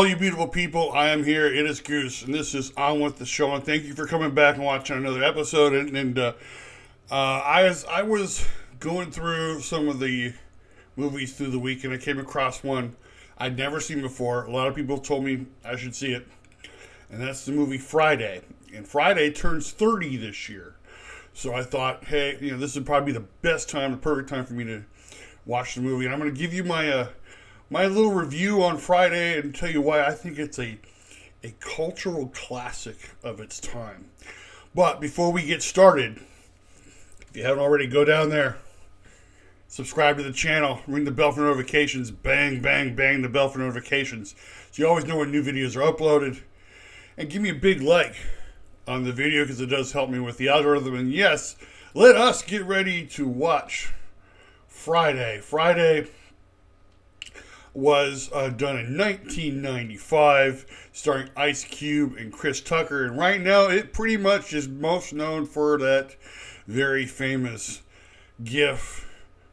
all you beautiful people. I am here. It is Goose, and this is On With The Show. And thank you for coming back and watching another episode. I was going through some of the movies through the week, and I came across one I'd never seen before. A lot of people told me I should see it, and that's the movie Friday. And Friday turns 30 this year. So I thought, hey, this would probably be the best time, the perfect time for me to watch the movie. And I'm going to give you my little review on Friday and tell you why I think it's a cultural classic of its time. But before we get started, if you haven't already, go down there, subscribe to the channel, ring the bell for notifications, bang, bang, bang the bell for notifications, so you always know when new videos are uploaded. And give me a big like on the video because it does help me with the algorithm. And yes, let us get ready to watch Friday. Friday was done in 1995, starring Ice Cube and Chris Tucker. And right now, it pretty much is most known for that very famous GIF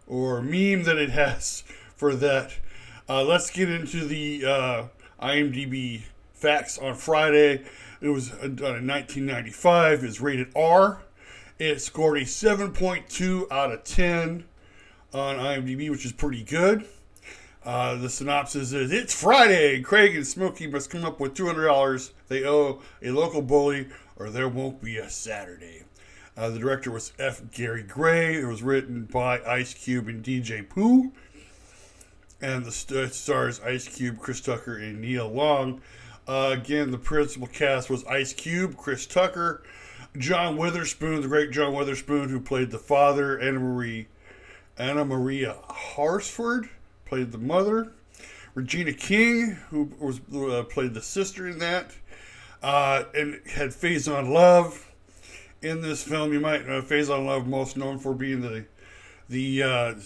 or meme that it has for that. Let's get into the IMDb facts on Friday. It was done in 1995. It's rated R. It scored a 7.2 out of 10 on IMDb, which is pretty good. The synopsis is, it's Friday. Craig and Smokey must come up with $200 they owe a local bully or there won't be a Saturday. The director was F. Gary Gray. It was written by Ice Cube and DJ Pooh. And the stars Ice Cube, Chris Tucker, and Nia Long. Again, the principal cast was Ice Cube, Chris Tucker, John Witherspoon, the great John Witherspoon, who played the father, Anna Maria Horsford played the mother, Regina King, who played the sister in that, and had Faison Love in this film. You might know Faison Love, most known for being the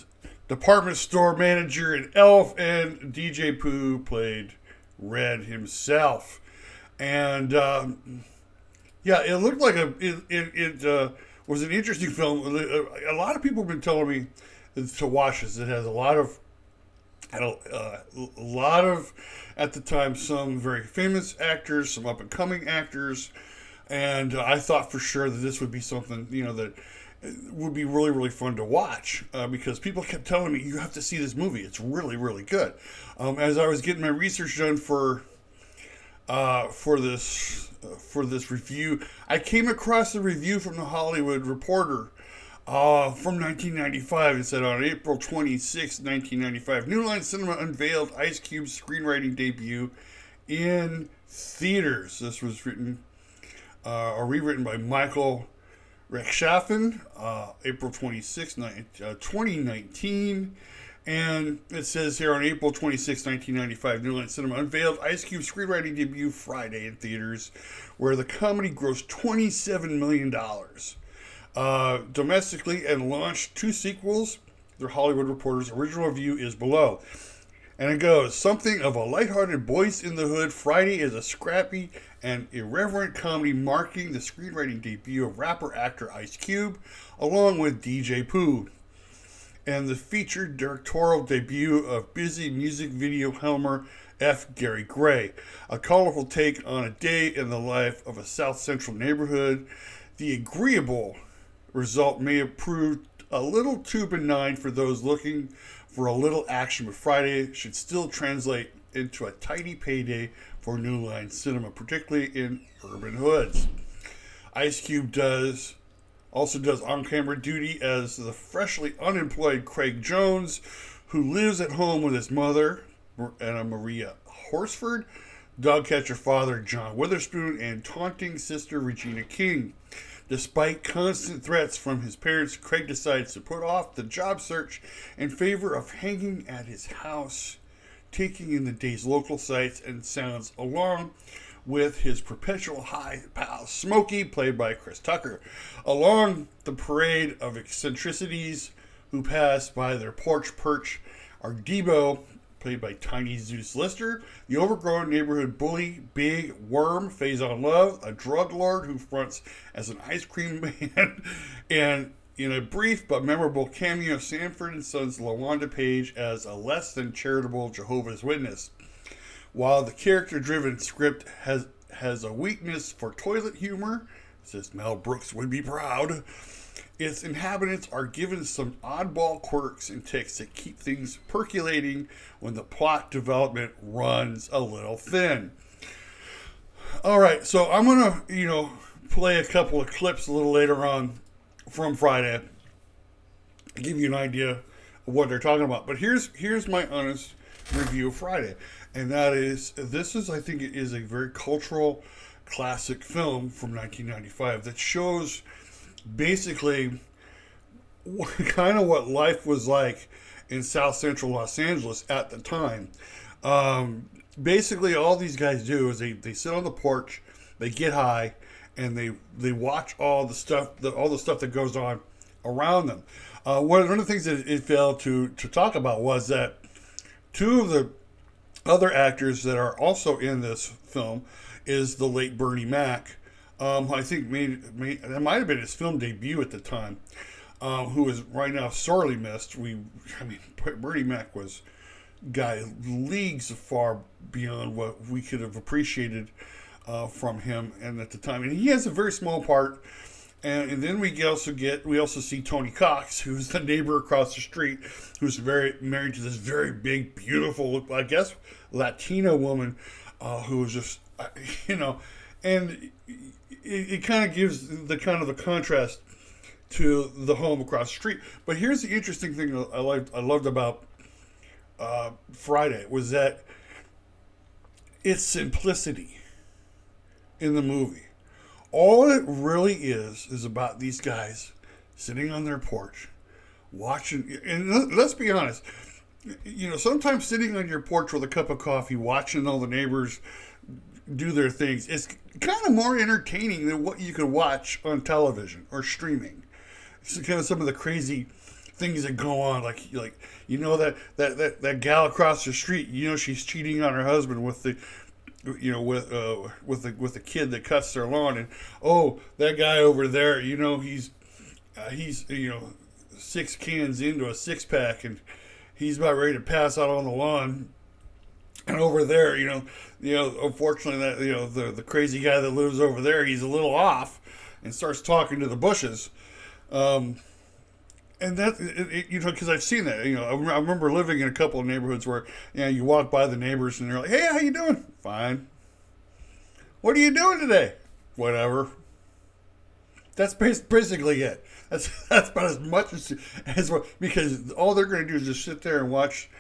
department store manager in Elf, and DJ Pooh played Red himself. And it looked like it was an interesting film. A lot of people have been telling me to watch this. It has a lot of, at the time, some very famous actors, some up and coming actors, and I thought for sure that this would be something that would be really, really fun to watch, because people kept telling me, you have to see this movie. It's really, really good. As I was getting my research done for this review, I came across a review from the Hollywood Reporter from 1995. It said, on April 26, 1995, New Line Cinema unveiled Ice Cube's screenwriting debut in theaters. This was rewritten by Michael Rechtschaffen, April 26, 2019. And it says here, on April 26, 1995, New Line Cinema unveiled Ice Cube's screenwriting debut Friday in theaters, where the comedy grossed $27 million domestically and launched 2 sequels. The Hollywood Reporter's original review is below. And it goes, something of a lighthearted Boys in the Hood, Friday is a scrappy and irreverent comedy marking the screenwriting debut of rapper-actor Ice Cube, along with DJ Pooh, and the featured directorial debut of busy music video helmer F. Gary Gray. A colorful take on a day in the life of a South Central neighborhood. The agreeable result may have proved a little too benign for those looking for a little action, but Friday should still translate into a tidy payday for New Line Cinema, particularly in urban hoods. Ice Cube also does on-camera duty as the freshly unemployed Craig Jones, who lives at home with his mother, Anna Maria Horsford, dog catcher father John Witherspoon, and taunting sister Regina King. Despite constant threats from his parents, Craig decides to put off the job search in favor of hanging at his house, taking in the day's local sights and sounds, along with his perpetual high pal Smokey, played by Chris Tucker. Along the parade of eccentricities who pass by their porch perch are Debo, played by Tiny Zeus Lister, the overgrown neighborhood bully Big Worm, Faison Love, a drug lord who fronts as an ice cream man, and in a brief but memorable cameo, Sanford and Sons LaWanda Page as a less than charitable Jehovah's Witness. While the character-driven script has a weakness for toilet humor, says Mel Brooks would be proud, its inhabitants are given some oddball quirks and ticks that keep things percolating when the plot development runs a little thin. All right, so I'm gonna, play a couple of clips a little later on from Friday to give you an idea of what they're talking about. But here's my honest review of Friday, and that is, I think it is a very cultural classic film from 1995 that shows basically kind of what life was like in South Central Los Angeles at the time. Basically, all these guys do is they sit on the porch, they get high, and they watch all the stuff that goes on around them. One of the things that it failed to talk about was that two of the other actors that are also in this film is the late Bernie Mac. I think that might have been his film debut at the time, who is right now sorely missed. Bernie Mac was leagues far beyond what we could have appreciated from him, and at the time, and he has a very small part. And then we also see Tony Cox, who's the neighbor across the street, who's married to this very big, beautiful, I guess, Latina woman, who is just, and it kind of gives the contrast to the home across the street. But here's the interesting thing I loved about Friday was that its simplicity in the movie. All it really is about these guys sitting on their porch, watching. And let's be honest, sometimes sitting on your porch with a cup of coffee, watching all the neighbors do their things, is kind of more entertaining than what you could watch on television or streaming. It's kind of some of the crazy things that go on, like that gal across the street, she's cheating on her husband with the with the kid that cuts their lawn, and that guy over there, he's 6 cans into a 6-pack, and he's about ready to pass out on the lawn. And over there, unfortunately, that the crazy guy that lives over there, he's a little off, and starts talking to the bushes. And that, because I've seen that. I remember living in a couple of neighborhoods where, you walk by the neighbors and they're like, "Hey, how you doing?" "Fine." "What are you doing today?" "Whatever." That's basically it. That's about as much as what, because all they're going to do is just sit there and watch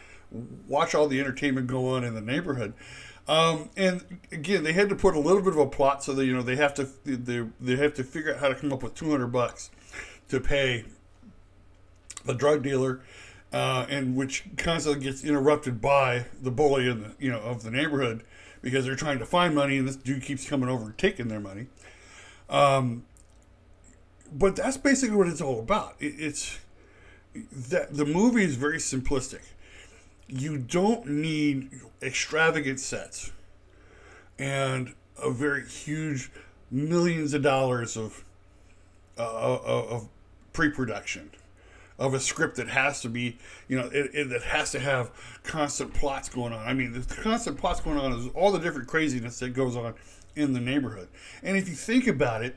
all the entertainment go on in the neighborhood. And again, they had to put a little bit of a plot, so that they have to figure out how to come up with $200 to pay the drug dealer, and which constantly gets interrupted by the bully of the neighborhood, because they're trying to find money, and this dude keeps coming over and taking their money. But that's basically what it's all about. It's that the movie is very simplistic. You don't need extravagant sets and a very huge millions of dollars of pre-production of a script that has to be, that has to have constant plots going on. I mean, the constant plots going on is all the different craziness that goes on in the neighborhood. And if you think about it,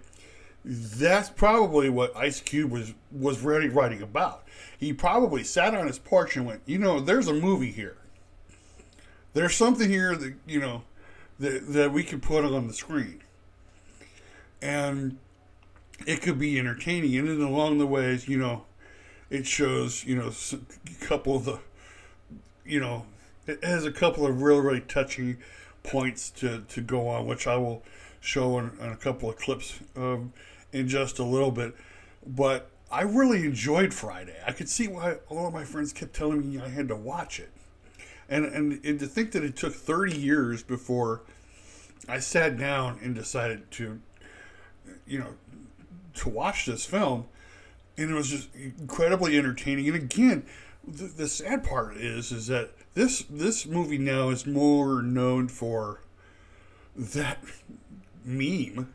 that's probably what Ice Cube was really writing about. He probably sat on his porch and went, there's a movie here. There's something here that, that we could put on the screen. And it could be entertaining. And then along the ways, it shows, a couple of the, it has a couple of really, really touching points to go on, which I will show in a couple of clips in just a little bit. But I really enjoyed Friday. I could see why all of my friends kept telling me I had to watch it. And to think that it took 30 years before I sat down and decided to, to watch this film. And it was just incredibly entertaining. And again, the sad part is that this movie now is more known for that meme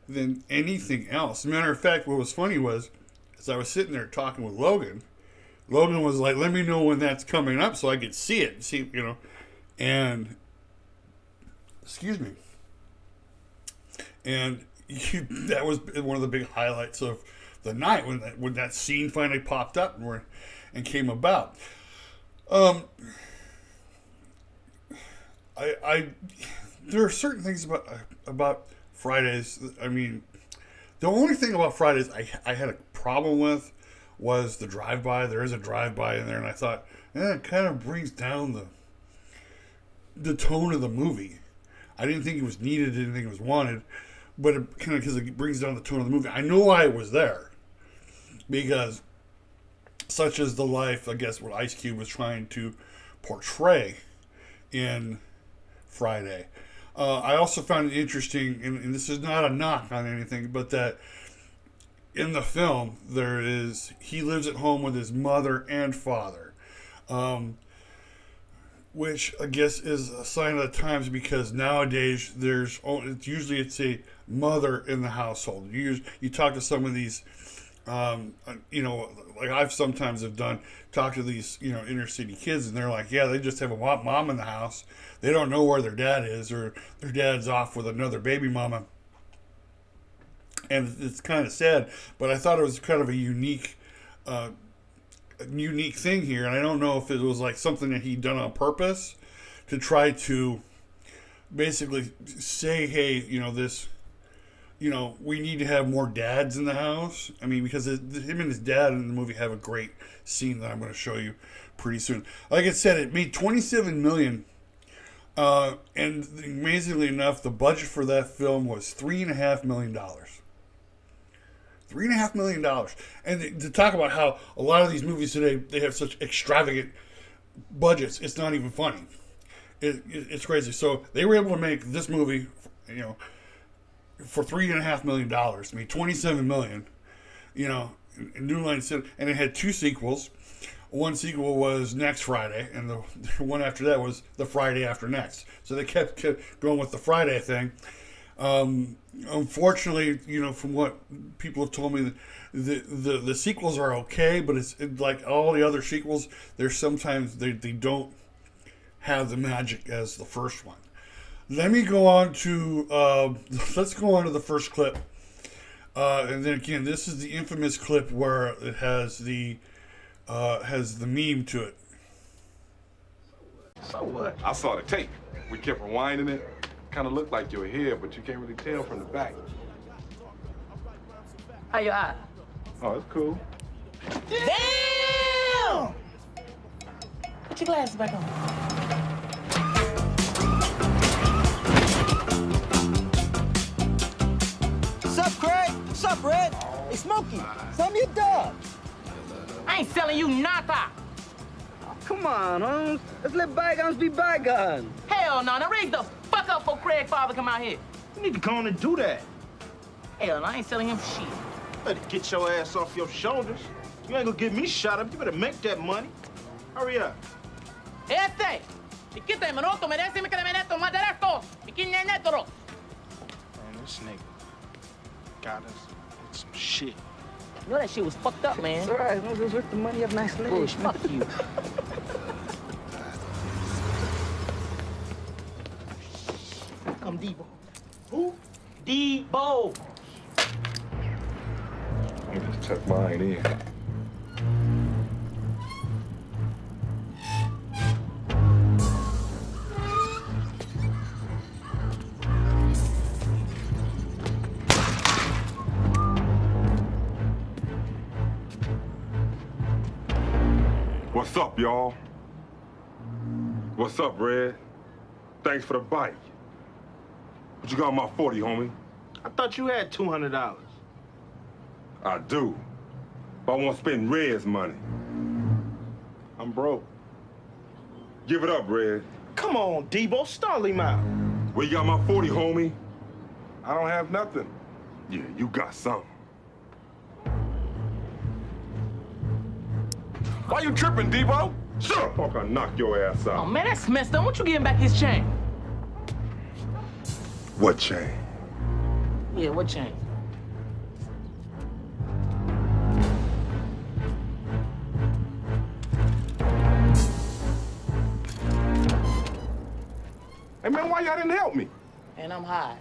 than anything else. As a matter of fact, what was funny was, as I was sitting there talking with Logan was like, "Let me know when that's coming up so I could see it." And Excuse me. And that was one of the big highlights of the night when that scene finally popped up and came about. There are certain things about Fridays. I mean, the only thing about Fridays I had a problem with was the drive-by. There is a drive-by in there, and I thought, it kind of brings down the tone of the movie. I didn't think it was needed. Didn't think it was wanted, but it kind of because it brings down the tone of the movie. I know why it was there, because such is the life, I guess, what Ice Cube was trying to portray in Friday. I also found it interesting, and this is not a knock on anything, but that in the film he lives at home with his mother and father, which I guess is a sign of the times, because nowadays usually it's a mother in the household. You talk to some of these, like I've sometimes talked to these, inner city kids, and they're like, yeah, they just have a mom in the house. They don't know where their dad is, or their dad's off with another baby mama. And it's kind of sad, but I thought it was kind of a unique thing here. And I don't know if it was like something that he'd done on purpose to try to basically say, hey, we need to have more dads in the house. I mean, because him and his dad in the movie have a great scene that I'm going to show you pretty soon. Like I said, it made $27 million. And amazingly enough, the budget for that film was $3.5 million. $3.5 million. And to talk about how a lot of these movies today, they have such extravagant budgets, it's not even funny. It's crazy. So they were able to make this movie, for $3.5 million. I mean, $27 million, in New Line Cinema. And it had 2 sequels. One sequel was Next Friday, and the one after that was The Friday After Next. So they kept going with the Friday thing. Unfortunately, from what people have told me, the sequels are okay, but it's like all the other sequels, there's sometimes they don't have the magic as the first one. Let me go on to let's go on to the first clip, and then again, this is the infamous clip where it has the meme to it. So what? I saw the tape. We kept rewinding it. Kind of looked like your hair, but you can't really tell from the back. How your eye? Oh, it's cool. Damn! Put your glasses back on. Sup, Craig? Sup, Red? Hey, Smokey, sell me a dub. I ain't selling you nada. Oh, come on, Holmes. Let's let bygones be bygones. Hell no. Now raise the fuck up before Craig's father come out here. You need to go on and do that. Hell no, I ain't selling him shit. Better get your ass off your shoulders. You ain't gonna get me shot up. You better make that money. Hurry up. Si quita el minuto, merece que le meto más derecho. Y que ne netro. Man, this nigga got us with some shit. You know that shit was fucked up, man. It's all right. As long as it's worth the money, have a nice leg. Bush, fuck you. Come Debo. Who? Debo. Let me just tuck mine in. What's up, y'all? What's up, Red? Thanks for the bike. What you got on my 40, homie? I thought you had $200. I do. But I won't spend Red's money. I'm broke. Give it up, Red. Come on, Debo, stall him out. Where you got my 40, homie? I don't have nothing. Yeah, you got something. Why you tripping, Debo? Shut up, fuck, I'll knock your ass out. Oh, man, that's messed up. Won't you give him back his chain? What chain? Yeah, what chain? Hey, man, why y'all didn't help me? And I'm high.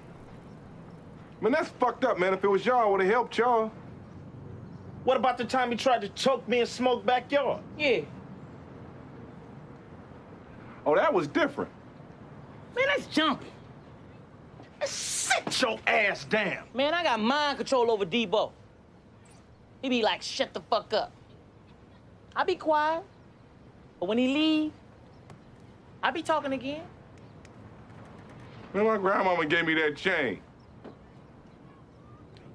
Man, that's fucked up, man. If it was y'all, I would have helped y'all. What about the time he tried to choke me in Smoke's backyard? Yeah. Oh, that was different. Man, that's jumping. Sit your ass down. Man, I got mind control over Debo. He be like, shut the fuck up. I be quiet. But when he leave, I be talking again. Man, my grandmama gave me that chain.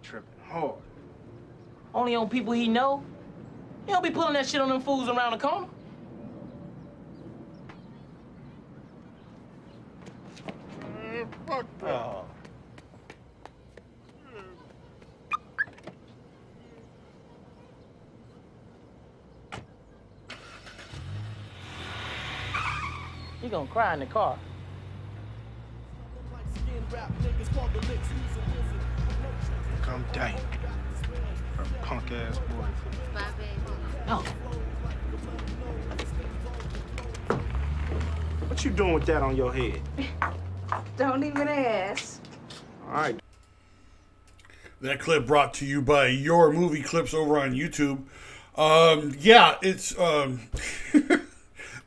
Tripping hard. Only on people he know. He don't be pulling that shit on them fools around the corner. Fuck that. Oh. He gonna cry in the car. Come down. Her punk ass boy. No. What you doing with that on your head? Don't even ask. All right. That clip brought to you by Your Movie Clips over on YouTube. Yeah, it's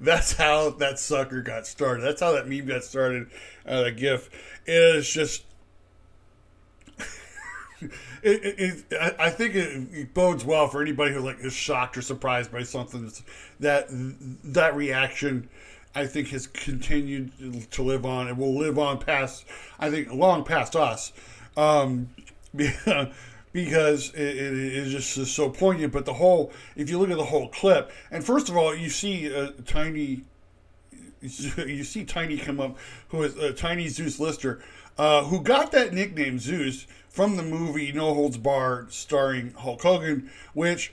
that's how that sucker got started. That's how that meme got started. The GIF. It is just. I think it bodes well for anybody who like is shocked or surprised by something. That reaction, I think, has continued to live on. It will live on past, I think, long past us, because it is just so poignant. But if you look at the whole clip, and first of all, you see Tiny come up, who is Tiny Zeus Lister, who got that nickname Zeus from the movie No Holds Barred starring Hulk Hogan, which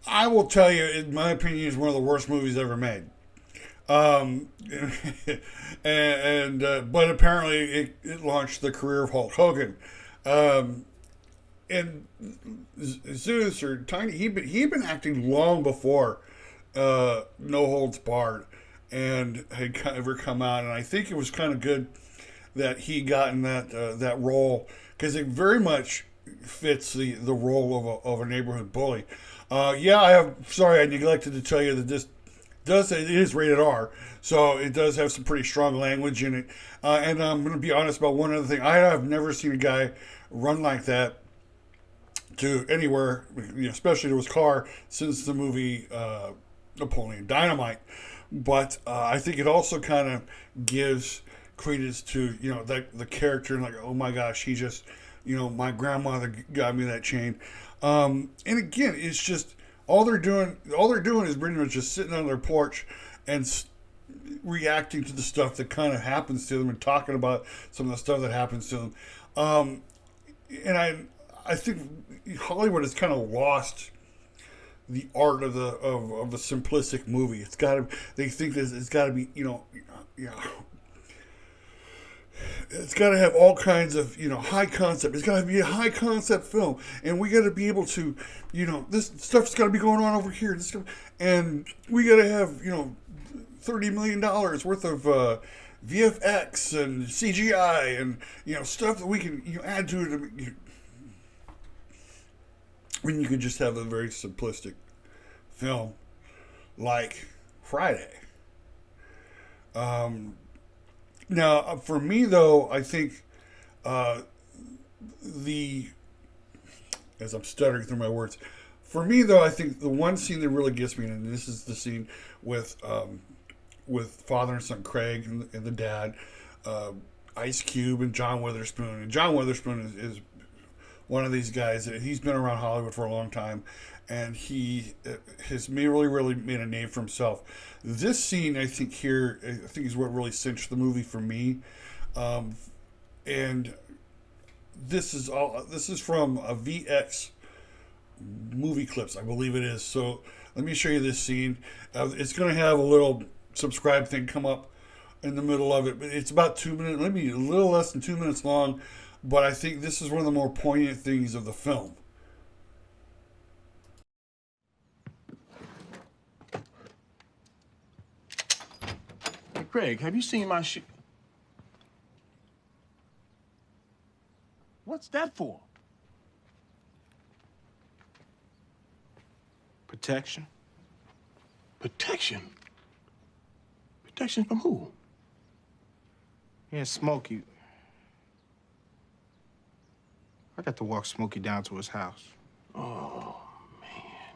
I will tell you, in my opinion, is one of the worst movies ever made. But apparently it launched the career of Hulk Hogan. And Zeus, or Tiny, he'd been acting long before No Holds Barred and had ever come out, and I think it was kind of good that he got in that role, because it very much fits the role of a neighborhood bully. Sorry, I neglected to tell you that this it is rated R, so it does have some pretty strong language in it. And I'm going to be honest about one other thing. I have never seen a guy run like that to anywhere, especially to his car, since the movie Napoleon Dynamite. But I think it also kind of gives credence to the character, and like, oh my gosh, he just my grandmother got me that chain. And again, it's just all they're doing is pretty much just sitting on their porch and reacting to the stuff that kind of happens to them and talking about some of the stuff that happens to them. And I think Hollywood has kind of lost the art of the simplistic movie. They think that it's got to be it's got to have all kinds of high concept. It's got to be a high concept film, and we got to be able to this stuff's got to be going on over here. And we got to have $30 million worth of VFX and CGI and stuff that we can add to it. When you could just have a very simplistic film like Friday. Now, for me, though, I think as I'm stuttering through my words, for me, though, I think the one scene that really gets me, and this is the scene with father and son Craig and the dad, Ice Cube and John Witherspoon. And John Witherspoon is one of these guys. He's been around Hollywood for a long time, and he has really made a name for himself. This scene, I think, is what really cinched the movie for me. And this is from a VX movie clips, I believe it is. So let me show you this scene. It's going to have a little subscribe thing come up in the middle of it, but it's about 2 minutes, maybe a little less than 2 minutes long. But I think this is one of the more poignant things of the film. Hey, Craig, have you seen my shoe? What's that for? Protection. Protection? Protection from who? Yeah, Smokey. I got to walk Smokey down to his house. Oh, man.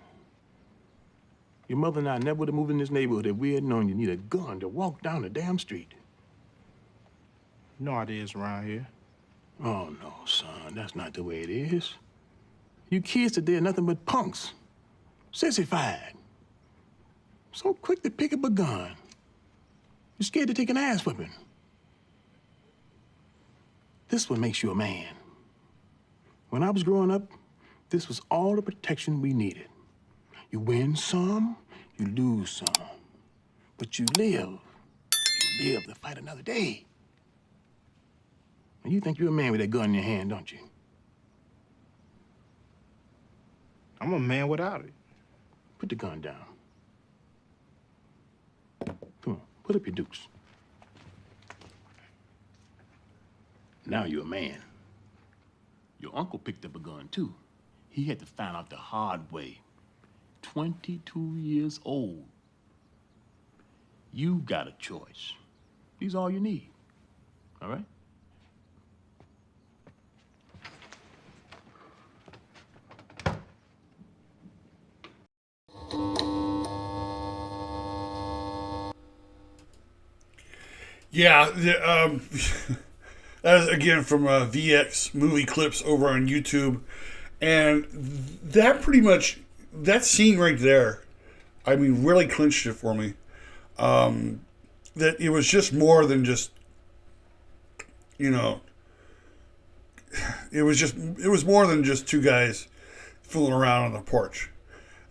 Your mother and I never would have moved in this neighborhood if we had known you need a gun to walk down the damn street. You know how it is around here. Oh, no, son. That's not the way it is. You kids today are nothing but punks. Sissified. So quick to pick up a gun. You're scared to take an ass whipping. This what makes you a man. When I was growing up, this was all the protection we needed. You win some, you lose some. But you live. You live to fight another day. And you think you're a man with that gun in your hand, don't you? I'm a man without it. Put the gun down. Come on, put up your dukes. Now you're a man. Your uncle picked up a gun, too. He had to find out the hard way. 22 years old. You got a choice. These are all you need. All right? Yeah, that is again from VX movie clips over on YouTube, and that pretty much, that scene right there, I mean, really clinched it for me. That it was just more than just, you know, it was more than just two guys fooling around on the porch.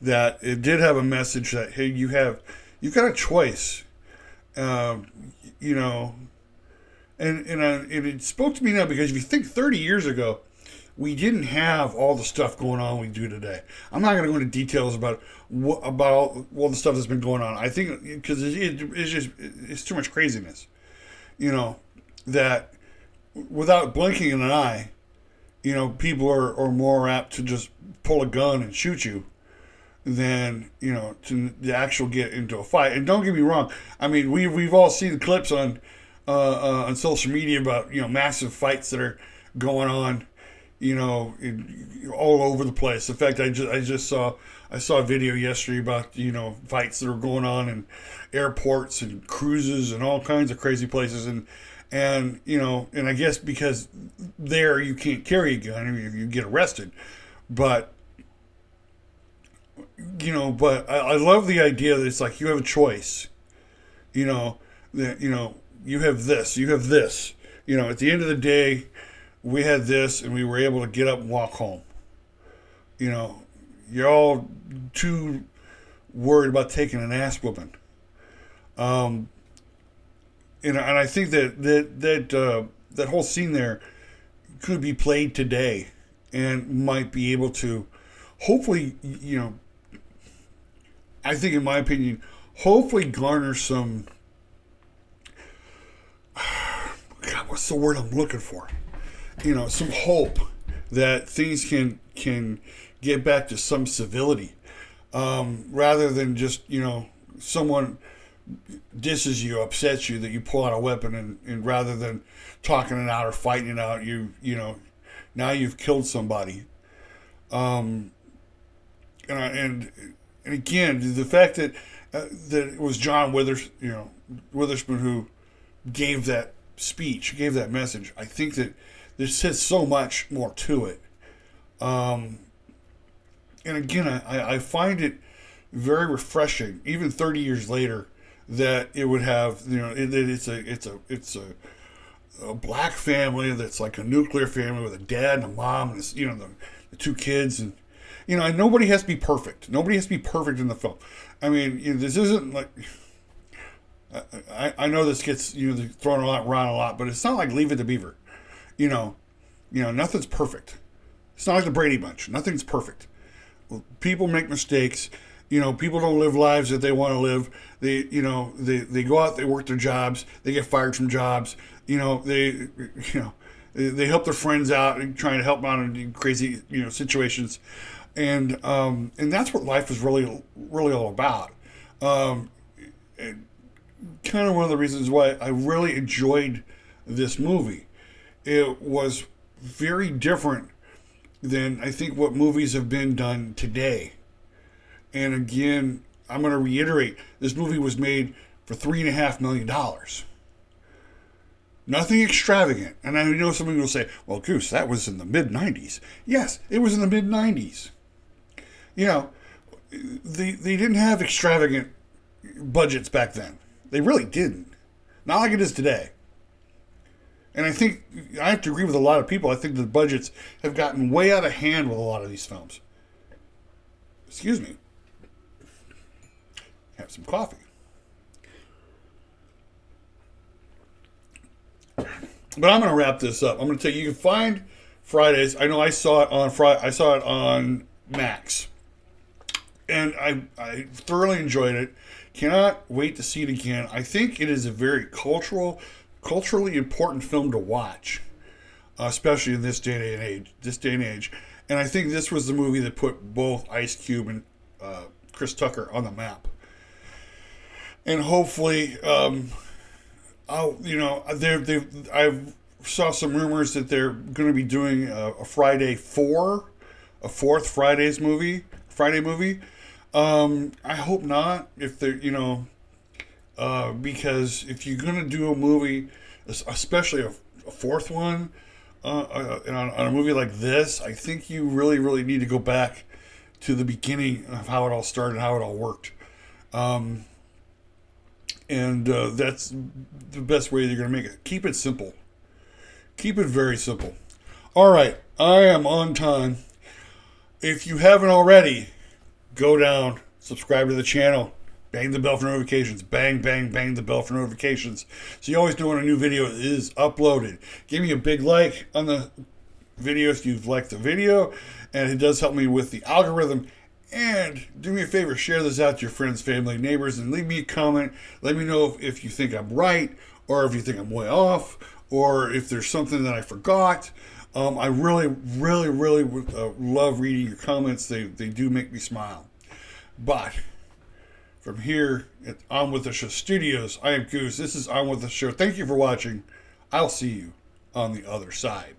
That it did have a message that, hey, you've got a choice. You know, and it spoke to me now, because if you think 30 years ago, we didn't have all the stuff going on we do today. I'm not going to go into details about all the stuff that's been going on. I think because it's too much craziness, you know, that without blinking an eye, you know, people are more apt to just pull a gun and shoot you than, you know, to actually get into a fight. And don't get me wrong, I mean, we've all seen clips on social media about, you know, massive fights that are going on, you know, all over the place. In fact, I saw a video yesterday about, you know, fights that are going on in airports and cruises and all kinds of crazy places, and you know, and I guess because there you can't carry a gun, I mean, if you get arrested, but you know, but I love the idea that it's like you have a choice, you know, that, you know, you have this, you know, at the end of the day, we had this and we were able to get up and walk home. You know, you're all too worried about taking an ass whooping. And I think that whole scene there could be played today and might be able to, hopefully, you know, I think, in my opinion, hopefully garner some, God, what's the word I'm looking for? You know, some hope that things can get back to some civility, rather than just, you know, someone disses you, upsets you, that you pull out a weapon, and rather than talking it out or fighting it out, you know, now you've killed somebody. And again, the fact that it was John Witherspoon who gave that speech, gave that message, I think that there says so much more to it. And again, I find it very refreshing, even 30 years later, that it would have, you know, it's a black family that's like a nuclear family with a dad and a mom and, you know, the two kids, and you know, and nobody has to be perfect. Nobody has to be perfect in the film. I mean, you know, this isn't like, I know this gets, you know, thrown around a lot, but it's not like Leave It to Beaver. You know, nothing's perfect. It's not like the Brady Bunch. Nothing's perfect. People make mistakes. You know, people don't live lives that they want to live. They go out, they work their jobs, they get fired from jobs. You know, They help their friends out and trying to help them out in crazy, situations, and that's what life is really all about. Kind of one of the reasons why I really enjoyed this movie. It was very different than I think what movies have been done today. And again, I'm going to reiterate, this movie was made for $3.5 million. Nothing extravagant. And I know somebody will say, well, Goose, that was in the mid-90s. Yes, it was in the mid-90s. They didn't have extravagant budgets back then. They really didn't. Not like it is today. And I think I have to agree with a lot of people. I think the budgets have gotten way out of hand with a lot of these films. Excuse me. Have some coffee. But I'm going to wrap this up. I'm going to tell you, you can find Fridays. I know I saw it on I saw it on Max, and I thoroughly enjoyed it. Cannot wait to see it again. I think it is a very culturally important film to watch, especially in this day and age. And I think this was the movie that put both Ice Cube and Chris Tucker on the map. And hopefully, I saw some rumors that they're going to be doing a fourth Friday movie. I hope not. If they're, because if you're going to do a movie, especially a fourth one, on a movie like this, I think you really, really need to go back to the beginning of how it all started, how it all worked. And that's the best way you're going to make it. Keep it simple. Keep it very simple. All right, I am on time. If you haven't already, go down, subscribe to the channel, bang the bell for notifications, bang, bang, bang the bell for notifications, so you always know when a new video is uploaded. Give me a big like on the video if you've liked the video, and it does help me with the algorithm. And do me a favor, share this out to your friends, family, neighbors, and leave me a comment. Let me know if you think I'm right, or if you think I'm way off, or if there's something that I forgot. I really, really, really love reading your comments. They do make me smile. But from here at On With The Show Studios, I am Goose. This is On With The Show. Thank you for watching. I'll see you on the other side.